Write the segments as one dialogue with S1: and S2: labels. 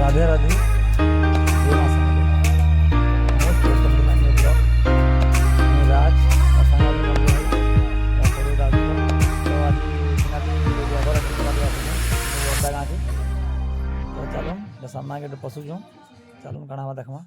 S1: राधे राधे राज तो चलो सामना के पशुछूँ चलो काଣା हवा देखमा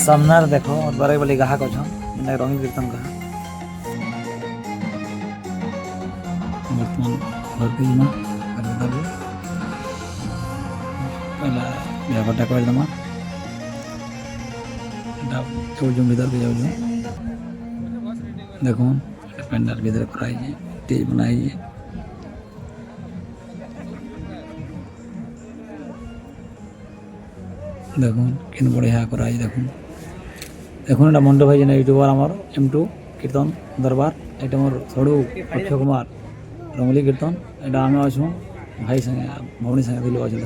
S1: सामना देखो और बड़े बड़े गाहक अच्छा रंग कीर्तन कहा वर्तमान भरती ना पहला व्यापारटा कर दमा जाऊँ भीतर के जाऊँ देखो पेंडाल भीतर कराई स्टेज बनाई देखो किन बढ़िया कराई देखो एटा मंडप है जेना यूट्यूबर आमर M2 कीर्तन दरबार एटा मोर सड़ू अक्षय कुमार रंगली कीर्तन एटा आमे अच्छू भाई संगे भवनी संगे दिलो अच्छे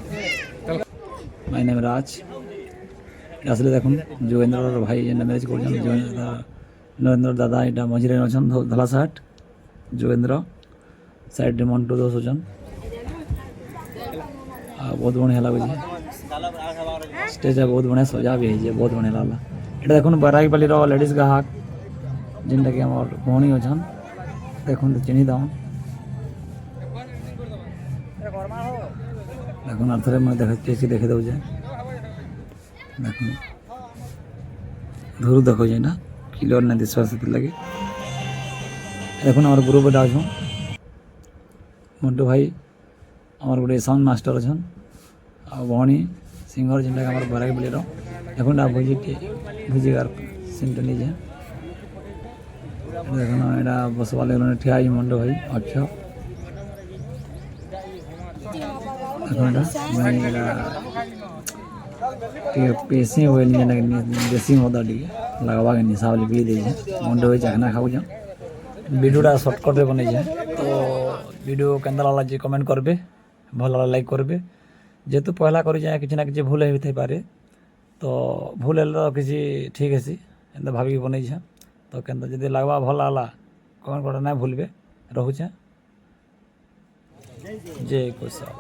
S1: माय नेम राज आसले देखो जोगेंद्र भाई जेना मैरेज कर नरेंद्र दादा एटा मझिरे अच्छन धला साट जोगेंद्र साइड मंटू दोष अच्छन बहुत बढ़िया लगुच स्टेज बहुत बढ़िया सजा भी है बहुत बढ़िया लगला এটা দেখুন বারাইপালির লেডিস গ্রাহক যেটা কি আমার ভৌণী অছন দেখুন তো চিনি দাও দেখুন আর থরে মানে দেখাচ্ছি দেখে দাও যে দেখুন ধরু দেখো যে না ক্লিয়ার না দিশা আসতে লাগে দেখুন আমার গ্রুপে আছো মন্টু ভাই আমার গোটে সাউন্ড মাস্টার অছন আর ভৌণী সিঙ্গর যেটা আমার বারাইপালির এখন ভুজিগার সিনটা নিজে দেখুন এটা বসবা লাগলো ঠিয়া মন্ড ভাই আচ্ছা এখন এটা এটা পেসি হইল যেন দেশি মদা টিকে লাগবা के निशा वाली पी दीजिए मन्ड भाई चाखना खाऊ जा वीडियोटा सर्टकट बनईजे तो वीडियो केंदा लागला जे कमेंट करबे भल लाइक करबे जेतु पहला करी जाए किसी ना किसी भूल होते पारे तो भूल तो किसी ठीक है सी एंता भाभी बनै तो केंता जदि लगवा भल आला कमेंट कर ना भूलबे रोचे जय कुशल।